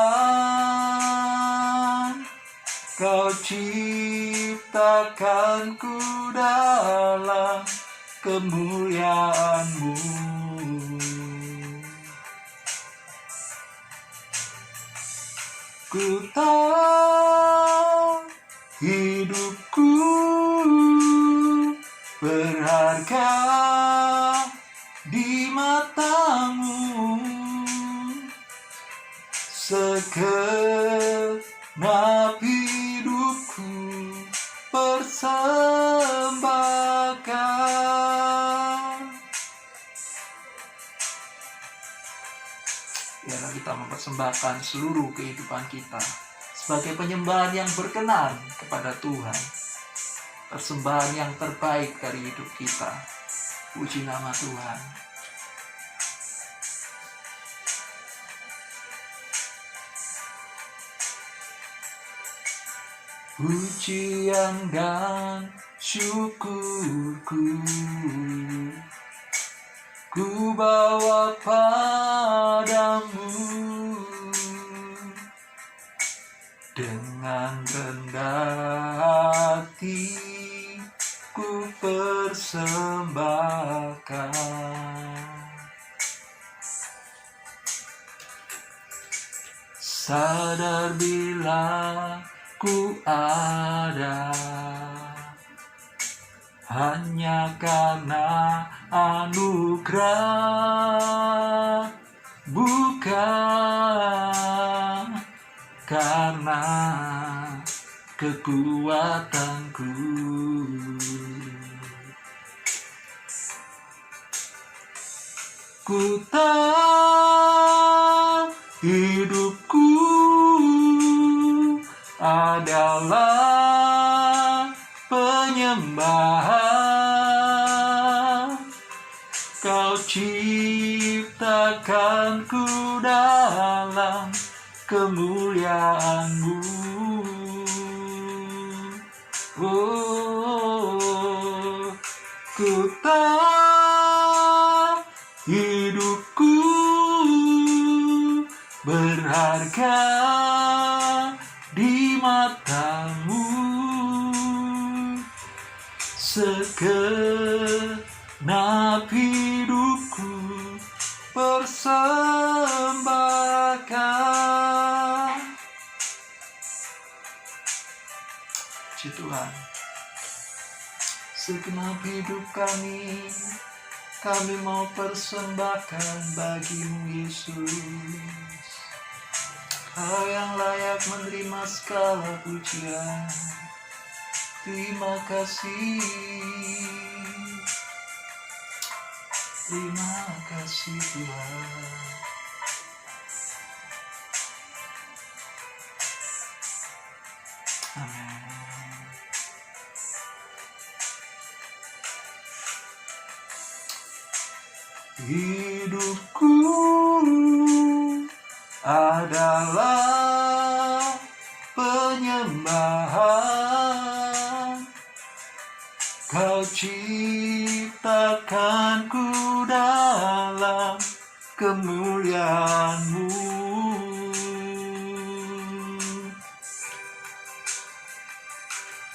Kau ciptakanku dalam kemuliaan-Mu. Ku tahu hidupku berharga di mata-Mu, segenap hidupku persembahkan. Biarlah kita mempersembahkan seluruh kehidupan kita sebagai penyembahan yang berkenan kepada Tuhan, persembahan yang terbaik dari hidup kita. Puji nama Tuhan. Pujian dan syukurku ku bawa padamu, dengan rendah hati ku persembahkan. Sadar bila ku ada hanya karena anugerah, bukan karena kekuatanku. Ku tahu hidupku adalah penyembahan. Kau ciptakanku dalam kemuliaan-Mu. Oh, ku tahu hidupku berharga di mata-Mu, segenap hidupku persembahkan. Puji Tuhan. Segenap hidup kami mau persembahkan bagi-Mu Yesus. Kau yang layak menerima segala pujian. Terima kasih. Terima kasih Tuhan. Amin. Hidupku adalah penyembahan. Kau ciptakanku dalam kemuliaan-Mu.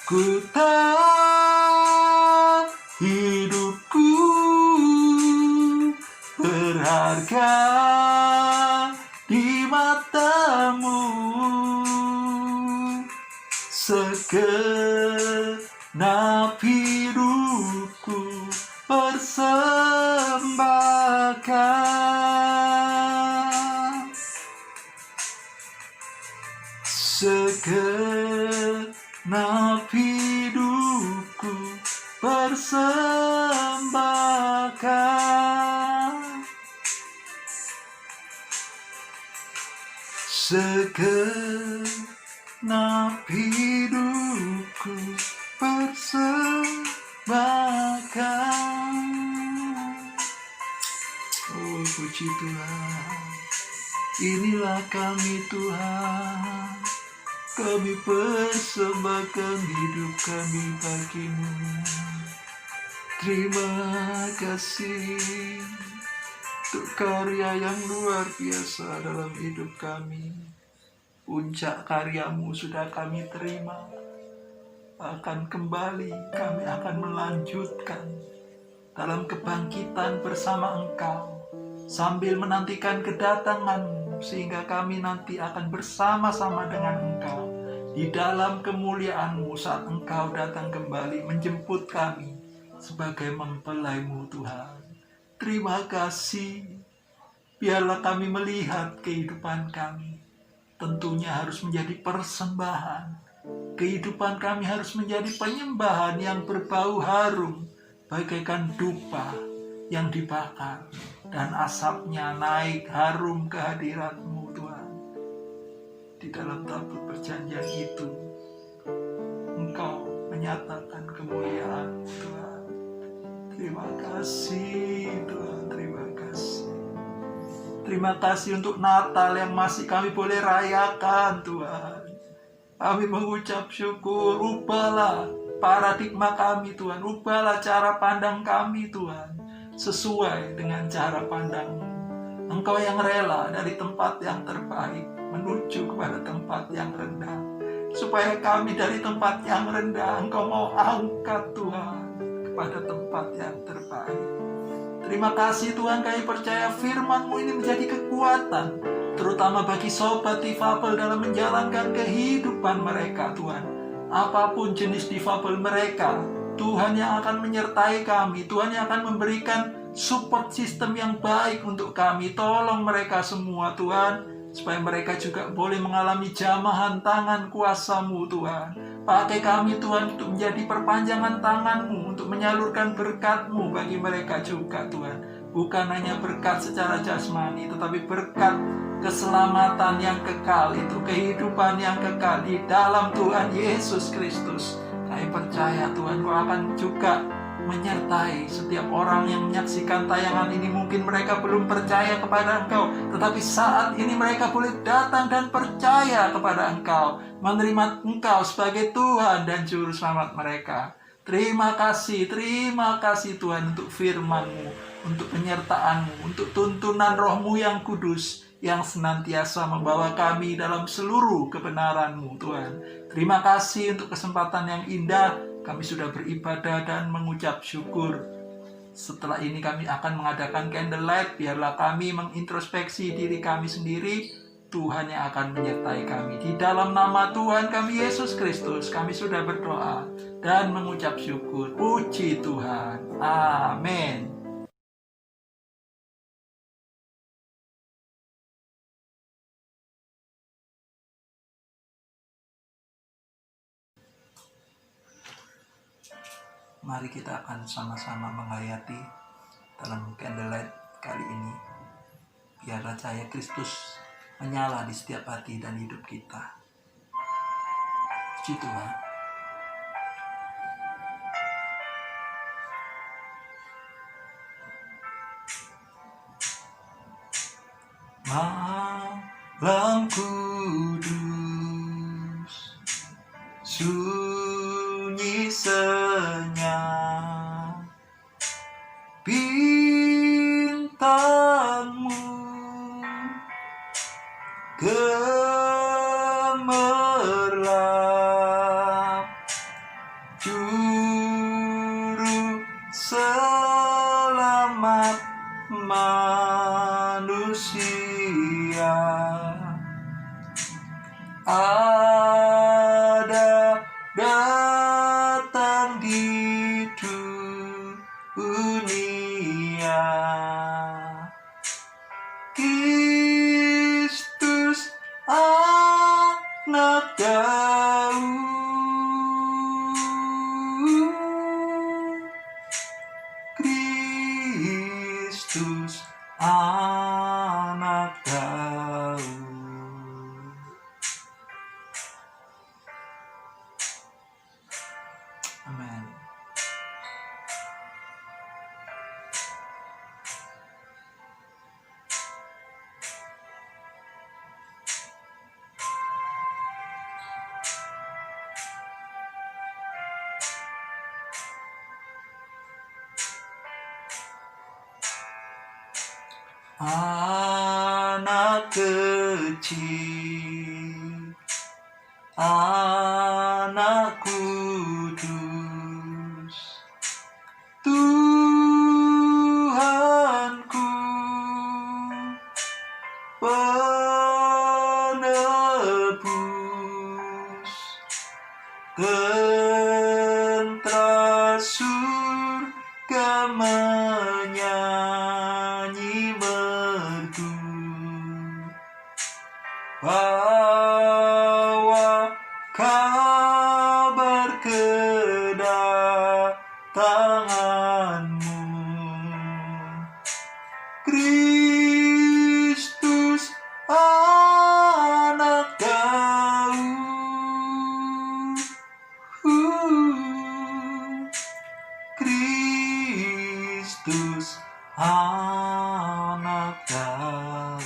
Ku tahu hidupku berharga di mata-Mu. Segenap hidupku persembahkan. Segenap hidupku persembahkan. Segenap hidupku persembahkan. Oh, puji Tuhan. Inilah kami Tuhan. Kami persembahkan hidup kami bagi-Mu. Terima kasih untuk karya yang luar biasa dalam hidup kami. Puncak karya-Mu sudah kami terima. Akan kembali, kami akan melanjutkan dalam kebangkitan bersama Engkau, sambil menantikan kedatangan-Mu, sehingga kami nanti akan bersama-sama dengan Engkau di dalam kemuliaan-Mu saat Engkau datang kembali menjemput kami sebagai mempelai-Mu Tuhan. Terima kasih. Biarlah kami melihat kehidupan kami tentunya harus menjadi persembahan. Kehidupan kami harus menjadi penyembahan yang berbau harum, bagaikan dupa yang dibakar dan asapnya naik harum ke hadirat-Mu Tuhan. Di dalam tabut perjanjian itu, Engkau menyatakan kemuliaan Tuhan. Terima kasih Tuhan, terima kasih. Terima kasih untuk Natal yang masih kami boleh rayakan Tuhan. Kami mengucap syukur. Ubahlah paradigma kami Tuhan, ubahlah cara pandang kami Tuhan, sesuai dengan cara pandang-Mu. Engkau yang rela dari tempat yang terbaik menuju kepada tempat yang rendah, supaya kami dari tempat yang rendah Engkau mau angkat Tuhan kepada tempat yang terbaik. Terima kasih Tuhan, kami percaya firman-Mu ini menjadi kekuatan, terutama bagi sobat difabel dalam menjalankan kehidupan mereka Tuhan. Apapun jenis difabel mereka, Tuhan yang akan menyertai kami, Tuhan yang akan memberikan support system yang baik untuk kami. Tolong mereka semua Tuhan, supaya mereka juga boleh mengalami jamahan tangan kuasa-Mu Tuhan. Pakai kami Tuhan untuk menjadi perpanjangan tangan-Mu, untuk menyalurkan berkat-Mu bagi mereka juga Tuhan. Bukan hanya berkat secara jasmani, tetapi berkat keselamatan yang kekal itu, kehidupan yang kekal di dalam Tuhan Yesus Kristus. Kami percaya Tuhan, Kau akan juga menyertai setiap orang yang menyaksikan tayangan ini. Mungkin mereka belum percaya kepada Engkau, tetapi saat ini mereka boleh datang dan percaya kepada Engkau, menerima Engkau sebagai Tuhan dan Juru Selamat mereka. Terima kasih Tuhan untuk firman-Mu, untuk penyertaan-Mu, untuk tuntunan Roh-Mu yang kudus, yang senantiasa membawa kami dalam seluruh kebenaran-Mu Tuhan. Terima kasih untuk kesempatan yang indah. Kami sudah beribadah dan mengucap syukur. Setelah ini kami akan mengadakan candlelight. Biarlah kami mengintrospeksi diri kami sendiri. Tuhan yang akan menyertai kami. Di dalam nama Tuhan kami Yesus Kristus, kami sudah berdoa dan mengucap syukur. Puji Tuhan. Amin. Mari kita akan sama-sama menghayati dalam candlelight kali ini. Biarlah cahaya Kristus menyala di setiap hati dan hidup kita. Puji Tuhan. Malam kudus, sunyi senyap, bintangmu gemerlap, juru selamat manusia. Ada datang di dunia, Kristus anak Daud, Kristus anak Daud. Amin. Anak kecil, anak kudus, Tuhanku penebus, tentara surga menyanyi merdu, bawa kabar kedatanganmu, Kristus anak Daud, Kristus anak Daud.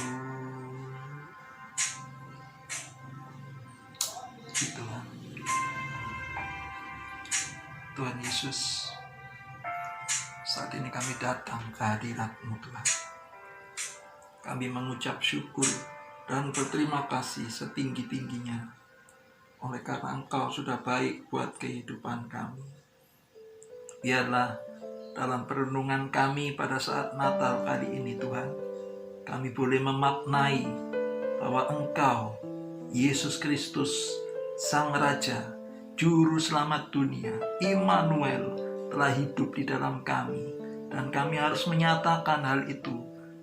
Tuhan, Tuhan Yesus, saat ini kami datang ke hadirat-Mu Tuhan. Kami mengucap syukur dan berterima kasih setinggi-tingginya oleh karena Engkau sudah baik buat kehidupan kami. Biarlah dalam perenungan kami pada saat Natal kali ini Tuhan, kami boleh memaknai bahwa Engkau, Yesus Kristus, Sang Raja, Juru Selamat dunia, Immanuel, telah hidup di dalam kami. Dan kami harus menyatakan hal itu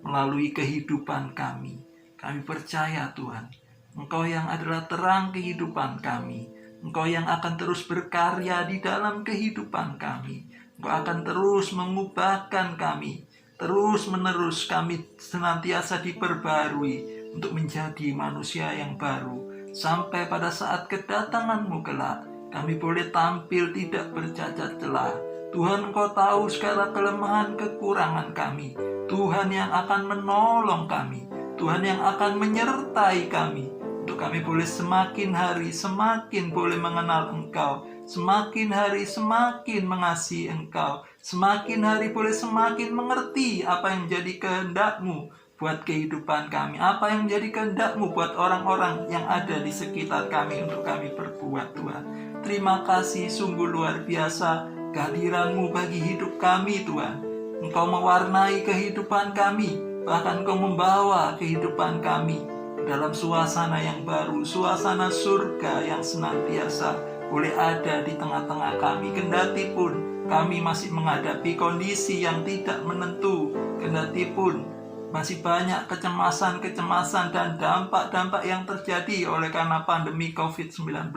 melalui kehidupan kami. Kami percaya Tuhan, Engkau yang adalah terang kehidupan kami. Engkau yang akan terus berkarya di dalam kehidupan kami. Engkau akan terus mengubahkan kami. Terus menerus kami senantiasa diperbarui untuk menjadi manusia yang baru. Sampai pada saat kedatangan-Mu kelak, kami boleh tampil tidak bercacat celah. Tuhan, Engkau tahu segala kelemahan kekurangan kami. Tuhan yang akan menolong kami. Tuhan yang akan menyertai kami. Untuk kami boleh semakin hari semakin boleh mengenal Engkau. Semakin hari semakin mengasihi Engkau. Semakin hari boleh semakin mengerti apa yang jadi kehendak-Mu buat kehidupan kami, apa yang menjadi kehendak-Mu buat orang-orang yang ada di sekitar kami untuk kami perbuat Tuhan. Terima kasih sungguh luar biasa kehadiran-Mu bagi hidup kami Tuhan. Engkau mewarnai kehidupan kami, bahkan Engkau membawa kehidupan kami dalam suasana yang baru, suasana surga yang senantiasa boleh ada di tengah-tengah kami. Kendati pun kami masih menghadapi kondisi yang tidak menentu, kendati pun masih banyak kecemasan dan dampak-dampak yang terjadi oleh karena pandemi COVID-19.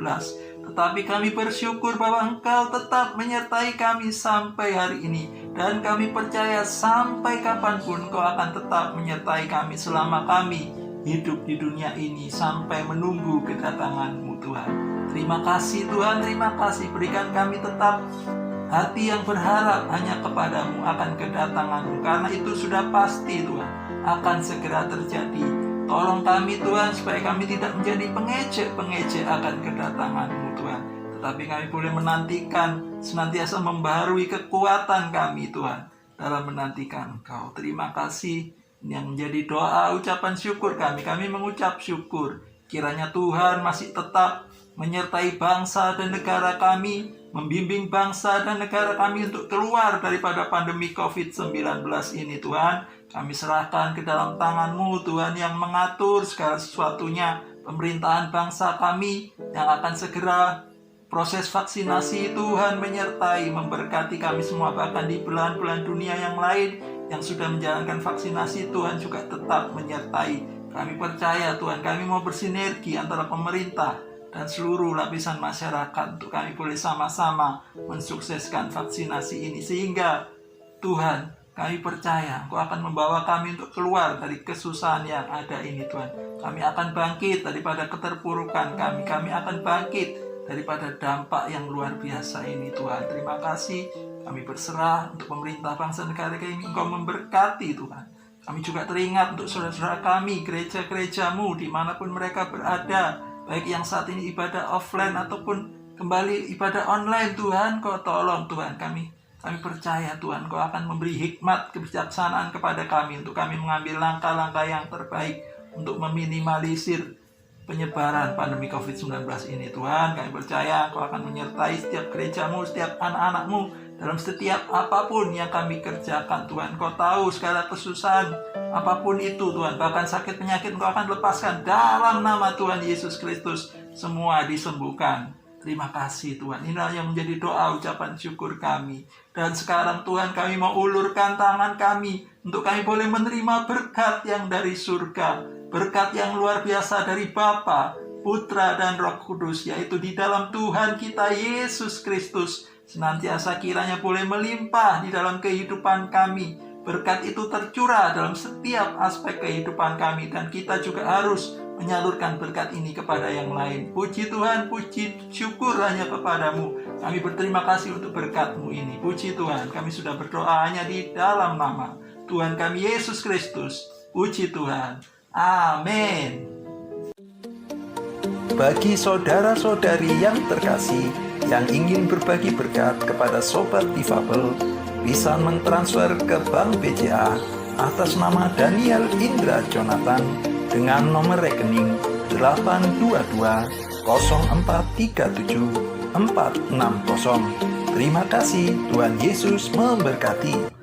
Tetapi kami bersyukur bahwa Engkau tetap menyertai kami sampai hari ini. Dan kami percaya sampai kapanpun Engkau akan tetap menyertai kami selama kami hidup di dunia ini sampai menunggu kedatangan-Mu Tuhan. Terima kasih Tuhan, terima kasih. Berikan kami tetap hati yang berharap hanya kepadamu akan kedatangan-Mu, karena itu sudah pasti Tuhan akan segera terjadi. Tolong kami Tuhan supaya kami tidak menjadi pengejek akan kedatangan-Mu Tuhan, tetapi kami boleh menantikan, senantiasa membaharui kekuatan kami Tuhan dalam menantikan Engkau. Terima kasih. Ini yang menjadi doa ucapan syukur kami. Kami mengucap syukur kiranya Tuhan masih tetap menyertai bangsa dan negara kami, membimbing bangsa dan negara kami untuk keluar daripada pandemi COVID-19 ini Tuhan. Kami serahkan ke dalam tangan-Mu Tuhan yang mengatur segala sesuatunya, pemerintahan bangsa kami yang akan segera proses vaksinasi. Tuhan menyertai, memberkati kami semua, bahkan di belahan-belahan dunia yang lain yang sudah menjalankan vaksinasi. Tuhan juga tetap menyertai. Kami percaya Tuhan, kami mau bersinergi antara pemerintah dan seluruh lapisan masyarakat untuk kami boleh sama-sama mensukseskan vaksinasi ini. Sehingga Tuhan, kami percaya Engkau akan membawa kami untuk keluar dari kesusahan yang ada ini Tuhan. Kami akan bangkit daripada keterpurukan kami. Kami akan bangkit daripada dampak yang luar biasa ini Tuhan. Terima kasih. Kami berserah untuk pemerintah bangsa negara kami. Engkau memberkati Tuhan. Kami juga teringat untuk saudara-saudara kami, gereja-gereja-Mu dimanapun mereka berada, baik yang saat ini ibadah offline ataupun kembali ibadah online. Tuhan, Kau tolong Tuhan kami. Kami percaya Tuhan Kau akan memberi hikmat kebijaksanaan kepada kami untuk kami mengambil langkah-langkah yang terbaik untuk meminimalisir penyebaran pandemi COVID-19 ini. Tuhan, kami percaya Kau akan menyertai setiap gereja-Mu, setiap anak-anak-Mu dalam setiap apapun yang kami kerjakan. Tuhan, Kau tahu segala kesusahan apapun itu Tuhan, bahkan sakit penyakit Kau akan lepaskan dalam nama Tuhan Yesus Kristus. Semua disembuhkan. Terima kasih Tuhan. Inilah yang menjadi doa ucapan syukur kami. Dan sekarang Tuhan, kami mau ulurkan tangan kami untuk kami boleh menerima berkat yang dari surga, berkat yang luar biasa dari Bapa, Putra dan Roh Kudus, yaitu di dalam Tuhan kita Yesus Kristus. Senantiasa kiranya boleh melimpah di dalam kehidupan kami. Berkat itu tercurah dalam setiap aspek kehidupan kami, dan kita juga harus menyalurkan berkat ini kepada yang lain. Puji Tuhan, puji syukur hanya kepadamu. Kami berterima kasih untuk berkat-Mu ini. Puji Tuhan, kami sudah berdoa hanya di dalam nama Tuhan kami Yesus Kristus. Puji Tuhan. Amin. Bagi saudara-saudari yang terkasih yang ingin berbagi berkat kepada Sobat Difabel, bisa mentransfer ke Bank BCA atas nama Daniel Indra Jonathan dengan nomor rekening 8220437 460. Terima kasih, Tuhan Yesus memberkati.